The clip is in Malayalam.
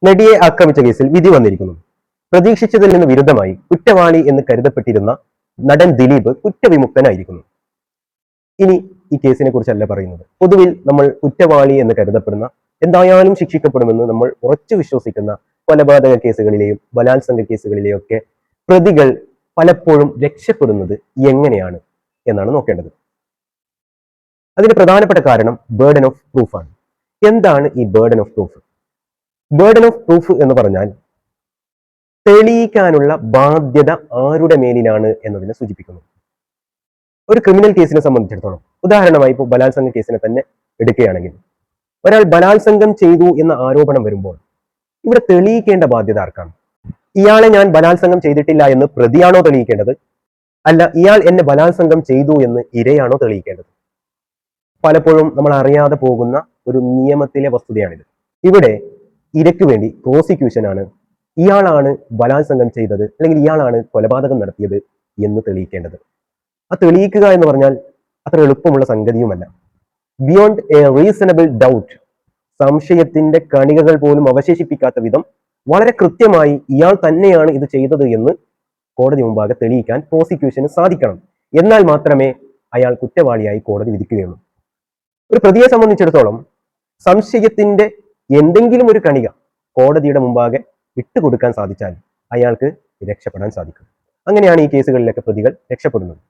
നടിയെ ആക്രമിച്ച കേസിൽ വിധി വന്നിരിക്കുന്നു. പ്രതീക്ഷിച്ചതിൽ നിന്ന് വിരുദ്ധമായി കുറ്റവാളി എന്ന് കരുതപ്പെട്ടിരുന്ന നടൻ ദിലീപ് കുറ്റവിമുക്തനായിരിക്കുന്നു. ഇനി ഈ കേസിനെ കുറിച്ചല്ല പറയുന്നത്. പൊതുവിൽ നമ്മൾ കുറ്റവാളി എന്ന് കരുതപ്പെടുന്ന, എന്തായാലും ശിക്ഷിക്കപ്പെടുമെന്ന് നമ്മൾ ഉറച്ചു വിശ്വസിക്കുന്ന കൊലപാതക കേസുകളിലെയും ബലാത്സംഗ കേസുകളിലെയും ഒക്കെ പ്രതികൾ പലപ്പോഴും രക്ഷപ്പെടുന്നത് എങ്ങനെയാണ് എന്നാണ് നോക്കേണ്ടത്. അതിന് പ്രധാനപ്പെട്ട കാരണം ബേർഡൻ ഓഫ് പ്രൂഫ് ആണ്. എന്താണ് ഈ burden of proof? Burden of proof എന്ന് പറഞ്ഞാൽ തെളിയിക്കാനുള്ള ബാധ്യത ആരുടെ മേലിലാണ് എന്നതിനെ സൂചിപ്പിക്കുന്നു. ഒരു ക്രിമിനൽ കേസിനെ സംബന്ധിച്ചിടത്തോളം, ഉദാഹരണമായി ഇപ്പോൾ ബലാത്സംഗ കേസിനെ തന്നെ എടുക്കുകയാണെങ്കിൽ, ഒരാൾ ബലാത്സംഗം ചെയ്തു എന്ന ആരോപണം വരുമ്പോൾ ഇവിടെ തെളിയിക്കേണ്ട ബാധ്യത ആർക്കാണ്? ഇയാളെ ഞാൻ ബലാത്സംഗം ചെയ്തിട്ടില്ല എന്ന് പ്രതിയാണോ തെളിയിക്കേണ്ടത്? അല്ല, ഇയാൾ എന്നെ ബലാത്സംഗം ചെയ്തു എന്ന് ഇരയാണോ തെളിയിക്കേണ്ടത്? പലപ്പോഴും നമ്മൾ അറിയാതെ പോകുന്ന ഒരു നിയമത്തിലെ വസ്തുതയാണിത്. ഇവിടെ ഇരയ്ക്ക് വേണ്ടി പ്രോസിക്യൂഷനാണ് ഇയാളാണ് ബലാത്സംഗം ചെയ്തത് അല്ലെങ്കിൽ ഇയാളാണ് കൊലപാതകം നടത്തിയത് എന്ന് തെളിയിക്കേണ്ടത്. ആ തെളിയിക്കുക എന്ന് പറഞ്ഞാൽ അത്ര എളുപ്പമുള്ള സംഗതിയുമല്ല. ബിയോണ്ട് എ റീസണബിൾ ഡൗട്ട്, സംശയത്തിന്റെ കണികകൾ പോലും അവശേഷിപ്പിക്കാത്ത വിധം വളരെ കൃത്യമായി ഇയാൾ തന്നെയാണ് ഇത് ചെയ്തത് എന്ന് കോടതി മുമ്പാകെ തെളിയിക്കാൻ പ്രോസിക്യൂഷന് സാധിക്കണം. എന്നാൽ മാത്രമേ അയാൾ കുറ്റവാളിയായി കോടതി വിധിക്കുകയുള്ളൂ. ഒരു പ്രതിയെ സംബന്ധിച്ചിടത്തോളം സംശയത്തിന്റെ എന്തെങ്കിലും ഒരു കണിക കോടതിയുടെ മുമ്പാകെ വിട്ടുകൊടുക്കാൻ സാധിച്ചാൽ അയാൾക്ക് രക്ഷപ്പെടാൻ സാധിക്കും. അങ്ങനെയാണ് ഈ കേസുകളിലൊക്കെ പ്രതികൾ രക്ഷപ്പെടുന്നത്.